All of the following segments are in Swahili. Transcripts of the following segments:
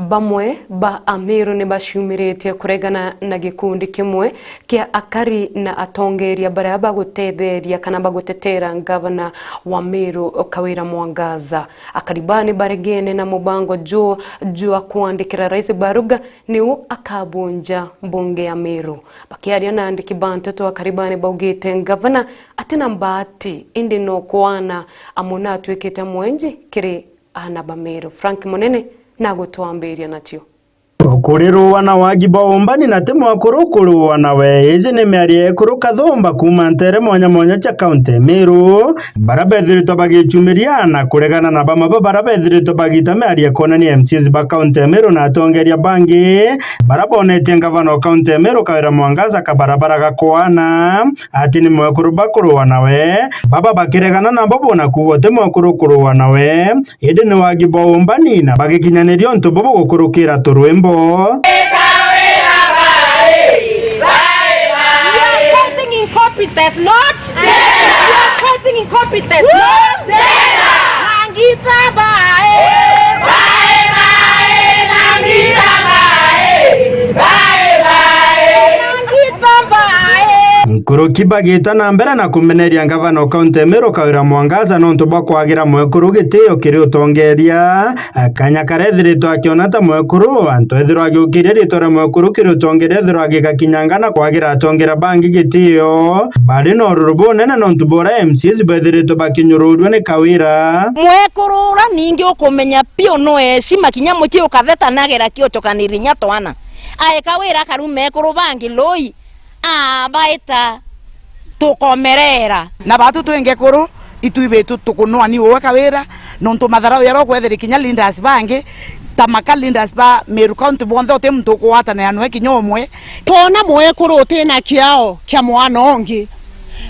Bamwe ba Amiru ni bashumirite kuregana na gikundi kimwe kia akari na atongeria baria bagutetheria kana bagutetera ngavana wa Amiru Kawira Mwangaza. Akaribani baregene na mubango juu kuandikira Rais Baruga niu akabunja mbunge ya Amiru. Bakiaria na andiki bantu akaribani baugite ngavana atina mbati indi no kuana amuna twekete mwenji kiri anaba Amiru. Frank Monene nago tuambiria natio Okuriru wana wagiba ombani na temo akurukuru wanawe ezi ni miarie kuru kathomba kumantere monya cha kaunti Amiru barabethirito bagichumiriana kuregana na bamaba barabethirito bagita miarie kona ni MCs ba kaunti Amiru na atongeria bangi barabonete ngavana wa kaunti Amiru Kawira Mwangaza kabarabara gakoana ati ni mwekuru bakuru wanawe baba bakiregana na bobo na kuwo temo akurukuru wanawe edi ni wagiba ombani na bagikinyanerio nto bobo gukurukira turwembo. Incompetence, not you are incompetence, not Nangita bae, bae bae, Nangita bae, bae bae, Nangita bae. Nkuru kibagita na mbere na kumeneria ngavana wa kaunti Amiru Kawira Mwangaza nontu bakwagira mwekuru gitio kiri utongeria akanya karethirito akionata mwekuru antu ethiro agiukiria ritore mwekuru kiri utongeria ethiro agigakinyangana kwagira atongera bangi gitio bari no rurubu nene nontu bora MCs bethirito bakinyururwa ni Kawira mwekuru ra ningi ukumenya pio no eshima kinyamo kio katheta nagera kio tokanirinya twana ae Kawira karume kuru bangi loi baita tukomerera na batu twenge kuru ituibetu tukunwa ni wowe Kawira nonto matharau yaro kwetheri kinya leaders bange tamaka leaders ba Meru County bonthe ote mtu kuwata na anwe kinyomwe tona mwe kuru utina kiao kya mwana ongi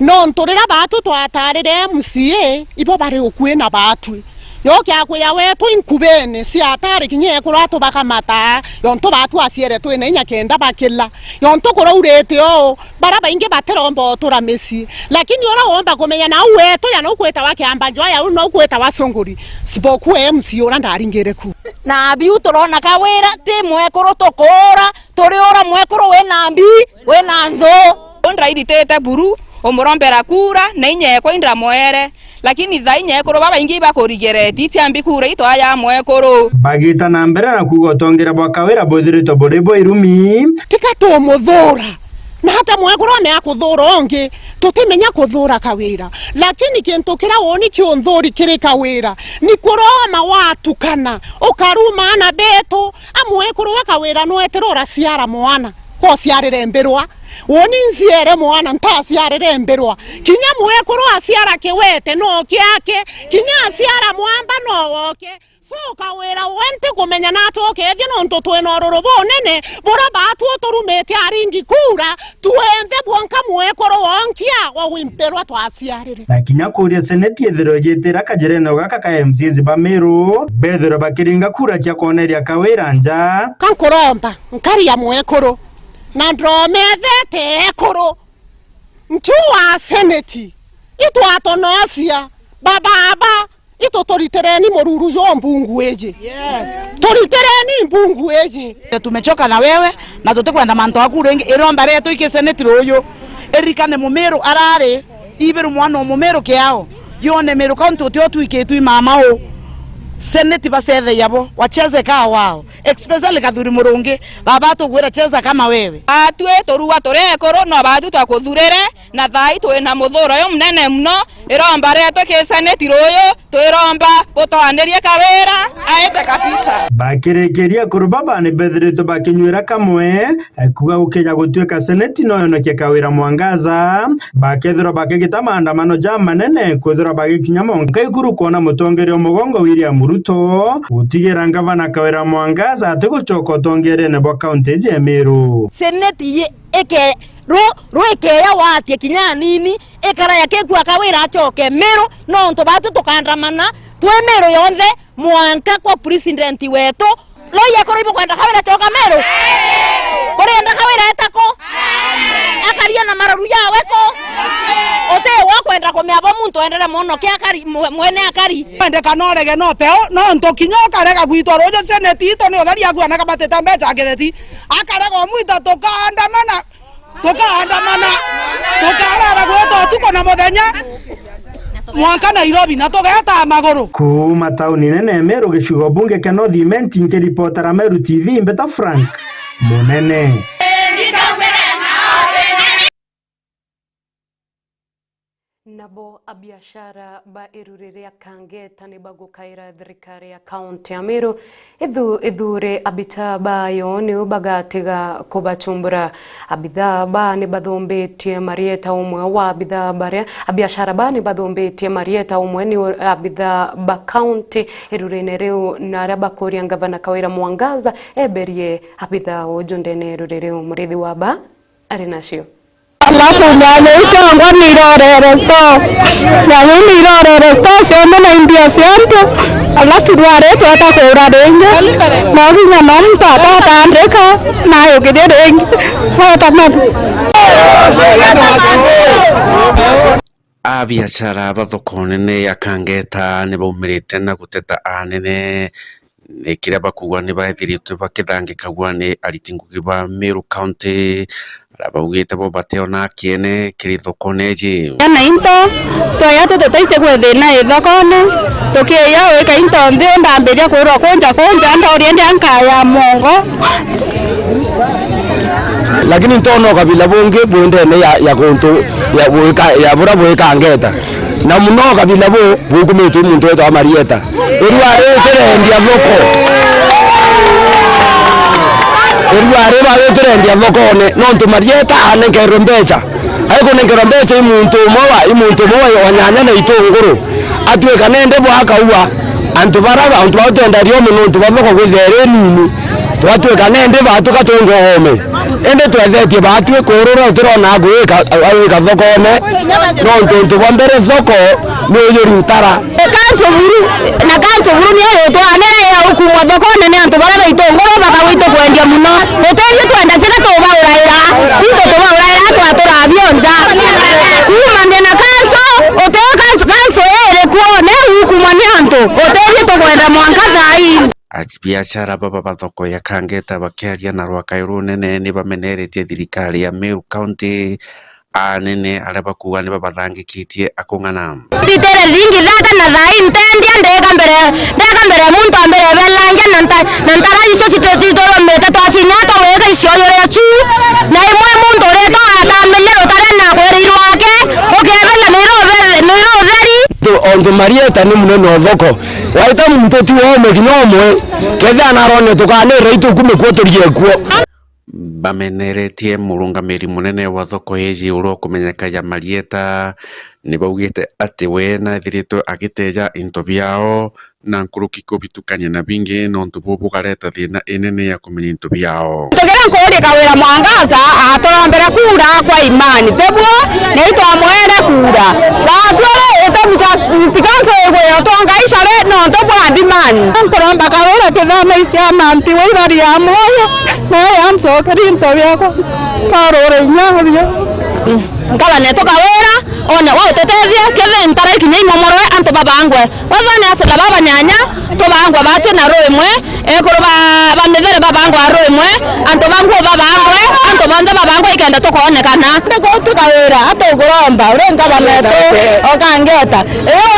nonto rira batu twatarire MCA ibo bari ukwena batu yoke akwe wetu inkubene si atari kinye kurato bakamata yonto batu asiere tu enya kenda bakilla yonto kora urete o baraba inge baterombo tura Messi lakini ora omba komenya na wetu yana ukweta wake ambanjwa ya uno ukweta wasonguri siboku MC ora ndaringere ku na biu torona Kawira te mwekoro tokora tori ora mwekoro we nambi we nanzo ondra iditete buru omorombera kura na inyeko indra moere lakini thainya ekoro baba ingi bakorigere titi ambikura ito aya mwekoro bagita na mbere na kugotongera bwa Kawira bothirito borebo irumi tikato muthura na hata mwekoro ame akuthura ongi tutimenya kuthura Kawira lakini kintu kira woni kionthuri kiri Kawira ni kuroma watu kana ukaruma na beto amwekoro wa Kawira no eterora ciara mwana ko ciarire mbirwa woni nziere mwana ntasiarire mbirwa kinya mwekuru asiara kiwete no kiake kinya asiara mwamba no woke so Kawira wente kumenya natoke ethia nonto twena rorobo nene bora batu otorumete aringi kura tuende bwanka mwekuru wonkia wa wimperwa twasiarire na kinya kuria seneti ethiro gitira kajereno gaka ka MCs ba Amiru bethiro bakiringa kura cia koneria Kawira nja kankoromba nkari ya mwekuru na ndromethete ekuru nchuwa seneti itu atonosia baba itu toritereni moruru yo mbungu eje toritereni mbungu eje tumechoka na wewe na tutekwenda manto akuru ingi iromba reto ike seneti royo erikane Mumiru arare iberu mwana Mumiru kiao yone Meru County otu iketu imama o seneti basethe yabo wacheze kaa wao especially Kathuri Murungi baba tugwira cheza kama wewe atwe toruwa torekoro no batu twakuthurere na thai twena muthuro yo mnene mno iromba reto ke seneti royo twiromba botoanerie Kawira aete kabisa bakirekeria kurubaba ni bethirito bakinywira kamwe kuga ukenya gutweka seneti no yonoke Kawira Mwangaza bakethira bakigita maandamano manene kwethira bagikinya monka ikuru kona mutongerio mugongo William Ruto utigira ngavana Kawira Mwangaza atiguchoko tongere ne bwa kaunti ya Amiru seneti eke ro eke ya watie kinya nini ekara yake kwa Kawira achoke Meru no nto batu tukandamana twemero yonthe mwanka kwa president wetu loya koro ibo kwenda Kawira choka Meru kore enda Kawira etako akaria na mararu ya weko ote wa kwenda kumiabo muntu endere muno kiakari mwene akari ende kanorege no peo no ntokinyoka rega gwitwa rojo seneti to ni othari agwa na kabateta mbeca ngetheti akarega mwita tukandamana tukarara gweto tuko na muthenya mwanka Nairobi na tugeta maguru kuma tauni nene Meru gicigo bunge kia North Imenti ngiripotera Meru TV Mbeta Frank Munene. Nabo abiashara ba iruriria Kangeta ni bagukaira thirikari ya kaunti ya Meru ithure abita bayo ni ubagatiga kubachumbura abitha ba ni bathombetie marieta umwe wa abitha baria abiashara ba ni bathombetie marieta umwe ni abitha ba kaunti irurine riu na aria bakuria ngavana Kawira Mwangaza eberie abitha ujundene iruririu murithi wa ba ari nacio. Alafu nyanya hizo ngo nirorere store. Nyanya nirorere store sio na India sianto. Alafu rware twata kura denga. Na vinya nomto ata andreka na yogede denga. Hata man. Abiashara bathoko nene ya Kangeta ni baumirite na guteta anene nekira bakugwa ni bathirite bakithangikagwa ni aritingugi ba Meru County abaugite bo bateo na kiene kiri thoko neji na into toyate tutaise gwethina ithokone tukiya weka into ndio ndambiria kwirwo kunja ndo oriende ankaya mongo lakini ntono kabila bunge bwende ne ya kuntu ya bura bweka Kangeta na muno kabila bo bukumitu muntu wetu amarieta irware terendia thoko irware ba terendia thoko ne no ntumarieta anenge rombecha aiko nenge rombecha imuntu mowa wanyanya na itunguru atwe kanende bwaka uwa antu baraba antu batenda rio muno tubamoko gwithere nini twatwe kanende batu katongo ome ende twethetie batwe kurura turona gwika thoko ne no ntuntu bombere thoko ni uyurutara kanso buru ni yeto anere ya ukumwa thoko ne antu baraba itongoro bakawito kwendia muno hotelie twenda sika tobauraira into tobauraira twatura bionza kumande na kanso hotel kanso ere kuone ukumwa ni antu hotelie tokwenda mwanka thai. abiashara baba bathoko ya Kangeta bakiaria na rwakairu nene ni bameneretie thirikari ya Meru County anene aria bakuga ni babathangikitie akung'ana ritere ringi thaka na thai ntendia ndeka mbere muntu ambere belanja na ntara icio cititoro mete twacinyata weka icio yore tu na imwe muntu reto atamenyero tare na kweri wake ukebela niro theri onto marieta ni munene thoko waita muntu tu ome kinomwe ketha na rone tukanire itu kumekuotorie kuo bameneretie murungamiri munene wa thoko hiji uro kumenyeka ya marieta ni baugite ati we na thirito agiteja into biao na nkuruki kubitukanya na bingi no ntubu bugareta thina inene ya kumenya into biao tugera kuri Kawira Mwangaza atorambera kura kwa imani tebwo neito amwere kura batwere etabuka tikanso egwe otonga ishare no tobwa ndimani nkoromba Kawira kithama isia manti wairari ya moyo na yamsokeri into byako karore nyaho ngala neto Kawira ona wa utetethia kethe ntara kinya imomorwe antu babangwe wathane asela baba nyanya to bangwa batu na roimwe ekoro ba medere babangwa roimwe antu bangwa babangwe antu banda babangwa ikenda to kuonekana ndiko tukawira atogoromba urenga baneto okangeta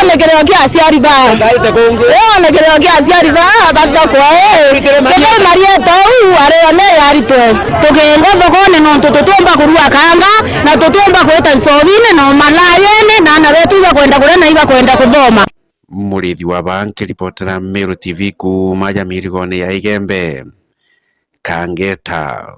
onegereo kiasiari ba onegereo kiasiari ba bathoko kethe marieta areone yaritwe tugenda thokone no tutumba kurua kanga na tutumba kweta nsovine no malayene na wetu iba kwenda kule na iba kwenda kuthoma murithi wa banki ripotera Meru TV kuma Jamirigone ya Igembe Kangeta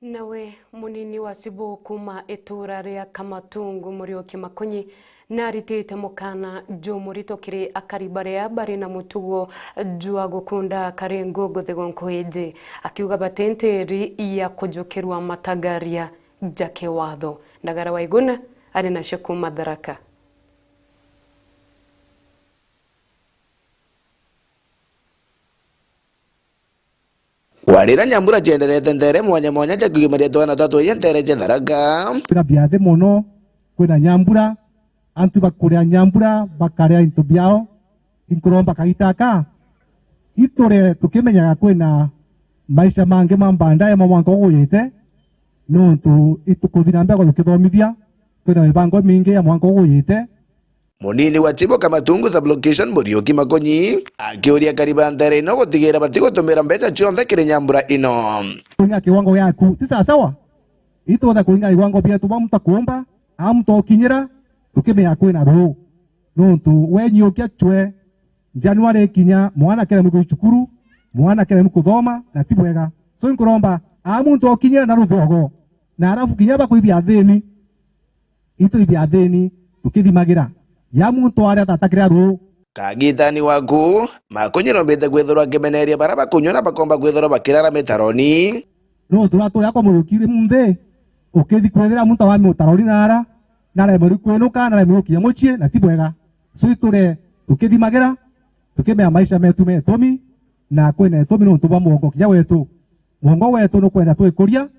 nawe munini wa Sibu kuma itura ria Kamatungu Murioki Makonyi naritite mukana jumurito kiri akaribarea bari na mutugo jua gukunda karengo gothegonkoeje akiuga batenteri ya kujukirwa matagaria jake watho Ndagara Waiguna ari na sheku Madaraka warira Nyambura jenderete ndere mwanya jagimaria twana tatu yentere jenaraga biathe muno kwina Nyambura antu bakurea nyambura bakarea into biao inkuromba kagitaka itore tukimenyaga kwina maisha mange mambanda ma mwanko guyite no tu itukuthina mbego tukithomithia kwina mibango mingi ya mwanko guyite. Munini wa Tibo Kamatungu sublocation Muriuki Makonyi akiuria kariba ndere ino gutigira batigotumira mbeca cionthe kiri nyambura ino kuinga kiwango yaku ti sawa itothe kuinga kiwango bia tuba mutakuomba amutokinyira tukimenya kwina ru no tu wenyukia chwe January kinya mwana kere muko cukuru mwana kere muko thoma na ti bwega so nkuromba amuntu okinyira na ruthogo na arafu kinya ba kuibia thini itu ibia thini tukithimagira ya muntu aria tatakira ru kagitani waku makonyirombete gwithurwa kimeneria bara bakunyona bakomba gwithurwa bakirara metaroni no turato yakwa murukire munde ukithi kwethira muntu wa mutaroni nara nare muri kwenuka nare murukia muchie na ti bwega so iture tukithimagira tukimea maisha metu metomi na kwene tomi no tuba muongo kia wetu muongo wetu no kwenda twikuria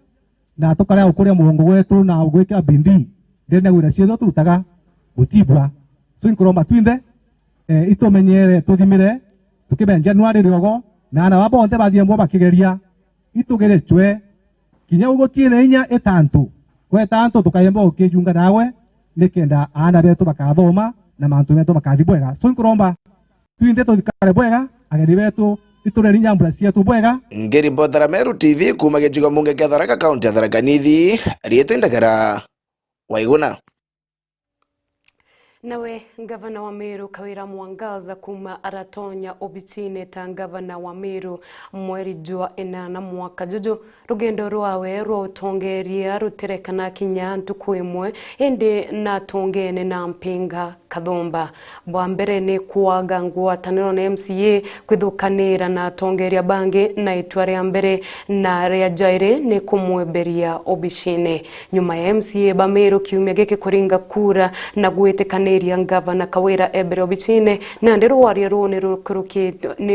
na tukaria ukuria muongo wetu na ugwikira bindi ndene gwira cietho turutaga gutibwa so inkuromba twinde itumenyere tuthimire tukimea January riogo na ana babonte bathiembo bakigeria itugere chwe kinya ugokiene inya etantu we tantu tukayembo ukijunga nawe nikenda ana betu bakathoma na mantu betu bakathibwega so inkuromba twinde tuthikare bwega ageni betu itureri nyambura cietu bwega. Ngiripotera Meru TV kuma gichigo munge kia Tharaka kaunti ya Tharaka Nithi rietu Ndagara Waiguna. Nawe gavana wa Meru Kawira Mwangaza kuma aratonya obitine ta gavana wa Meru mweri jua enana mwaka juju rugendo rwawe rotongeria ruterekana kinya ntukwimwe ende na tongene na mpinga Kathumba bwa mbere ni kuaga ngwataniro na MCA kwithukanira na tongeria bangi na itware ya mbere na ria jaire ni kumweberia obishine nyuma ya MCA ba Meru kiumia giki kuringa kura na gwitikana gavana Kawira ebere obitine na ndero waria rone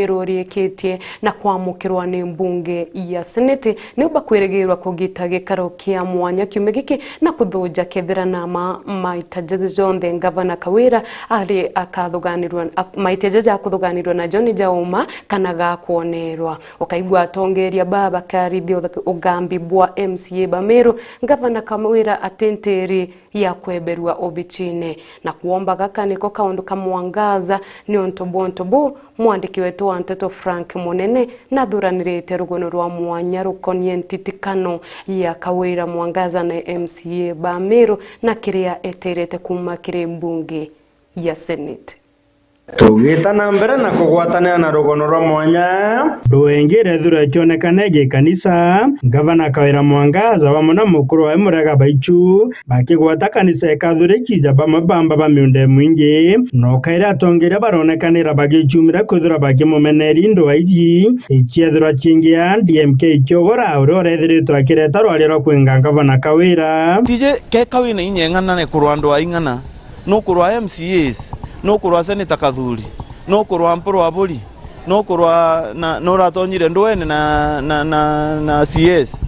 rurieketie na kwamukirwa ni mbunge ya seneti ni bakweregerwa kugita gikaro kia mwanya kiumia giki na kuthuja kethira na maitaje jonde gavana Kawira ari akathuganirwa maitaje akuthuganirwa na John Jauma kana ga kuonerwa ukaigwa atongeria baba karithio ugambi bwa MCA ba Meru gavana Kawira atenteri ya kweberwa obitine na kuomba gaka niko kaundu kamwangaza ni ontobo mwandiki wetu wa Nteto Frank Munene na thuranirite rugono rwa mwanya rukonie ntitikano ya Kawira Mwangaza na MCA ba Meru na kiria eterete kuma kiri mbunge ya Senate. Tugita na mbere na kugwatana na rugono rwa mwanya ruengere thura kionekane kanisa gavana Kawira Mwangaza wa muna mukuru wa Murega Baichu bakigwata kanisa ekathurikija bamabamba bamiunde mwingi no kaira tongeria baronekanira bagicumira kuthura bakimumeneri ndo aiji ichiethura chingia DMK kyogora urorethirito akireta rwaliro kwinga gavana Kawira tije ke Kawira inyengana ne kurwandu aingana no kurwa MCAs no kurwa Senator Kathuri no kurwa mporo abuli no kurwa na no ratonyire ndwene na CS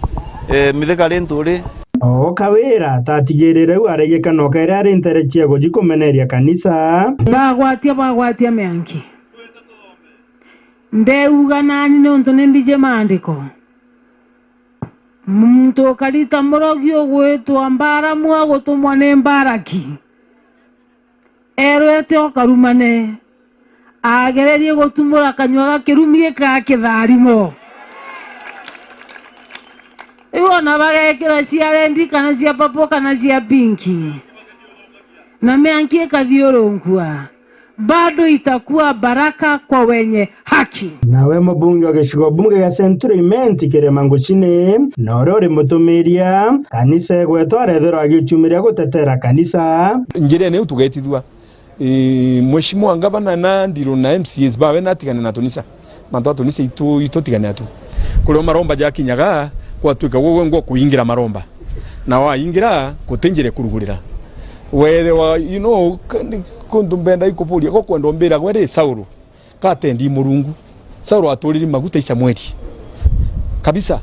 mitheka lenturi o Kawira tatigirire arege no kaira ari interechia gujikumeneria kanisa bagwatia meanki ndeuga nani nonto nembije maandiko muntu kalita morogio gwetwa mbara mwa gutumwa ne mbaraki erwete okarumane agererie gutumura kanywa gakirumie ka kitharimo iwona bagekira cia rendi kana cia papo kana cia pinki na meankie kathiurungua bado itakuwa baraka kwa wenye haki. Nawe mbunge wa gicigo bunge ya Centralment Kirema Ngucini na uri mutumiria kanisa gwetwara thero agichumiria gutetera kanisa njire ne utugetithwa mheshimiwa gavana na ndiro na MCAs bawe natigane na tunisa manto tunisa itu tigane atu kule maromba jakinyaga kwatuika wowe ngo kuingira maromba na waingira kutenjere kurugurira were wa kundu mbenda ikupuria ko kwendo mbira gwere Sauro katendi murungu Sauro aturiri maguta isa mweri kabisa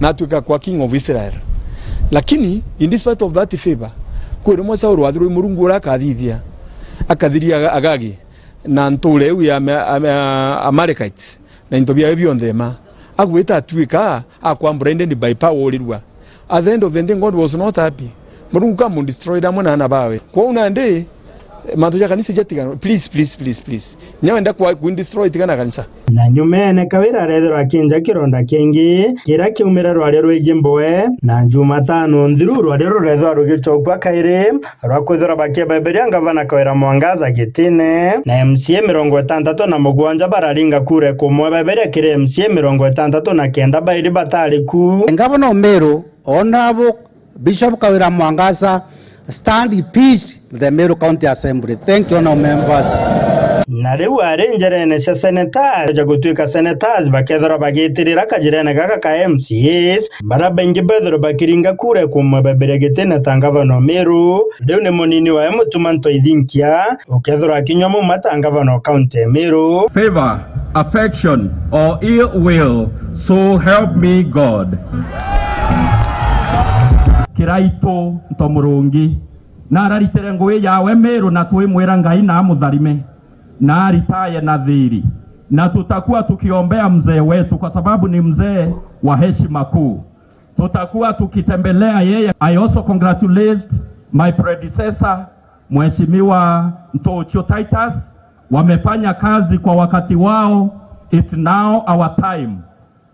natuika kwa king of Israel lakini in despite of that favor kwere mo Sauro athuru murungu rakathithia akathiria agagi na ntule u ya Amalekites na intobia bionthe ma agwita atwika akwambura inde by power olirwa. At the end of the day God was not happy. Murungu kama destroyed amona na bawe kwa unande manto ya kanisa jetigana please nyawenda kwa destroy tigana kanisa na nyumene Kawira rethero akinja kironda kingi kira kiumira rwari rwigi mboe na Jumatano ndhiru rwari rurethwa rugichokwa kaire rwakwithira bakia Bibilia ngavana Kawira Mwangaza gitine na MCA 67 bararinga kure kumwe Bibilia kire MCA 69 bairi batari ku ngavana Meru onabo Bishop Kawira Mwangaza stand in peace with the Meru County Assembly. Thank you, honorable members. Na riu arenjerene cia senators jagutwika senators bakethora bagitirira kajirene gaka ka MCAs bara bengi bethoro bakiringa kure kumwe Bibilia gitene tangavano Meru riu ni munini wa Mutumanto Ithinkia ukethora akinywa mu matangavano county Meru. Favor, affection or ill will, so help me God. Kiraito ntomurungi na araritere ngui yawe Meru na twimwira Ngai na amutharime na aritaye na thiri na tutakuwa tukiombea mzee wetu kwa sababu ni mzee wa heshima kuu. Tutakuwa tukitembelea yeye. I also congratulate my predecessor Mheshimiwa Ntocho Titus, wamefanya kazi kwa wakati wao. It's now our time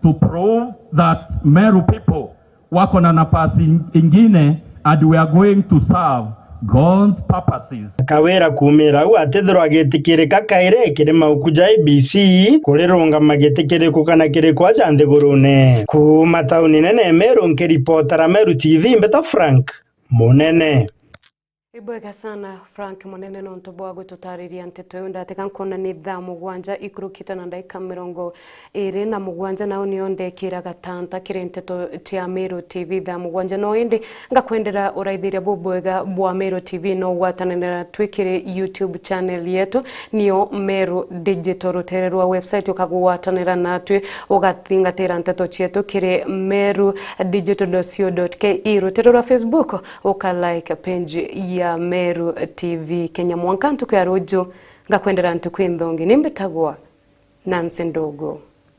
to prove that Meru people wako na nafasi ingine and we are going to serve God's purposes. Kawira kumira u atethero agetikirika kaire kirima ukuja IBC kurirunga magitikiriko kana kiriko aja nthigurune kuma tauni nene Meru nkiripotera Meru TV Mbeta Frank Munene. Ibwega sana Frank Munene no ntoboa gututariria nteto yunda atekankona ni thaa mugwanja ikurukita na ndaika 27 nao nionde kira gatanta kire nteto tia Meru TV thaa mugwanja no indi ngakwendera uraithiria bubwega bwa Meru TV no gwatanira twikire YouTube channel yetu niyo Meru Digital rutererwa website ukagwatanira natwe ugathingatira nteto cietu kire Meru digital.co.ke rutererwa Facebook ukalike page ya Meru TV Kenya Mwankantu kwa rojo ngakwendera ntukwindongi nimbetagwa Nancy Ndogo.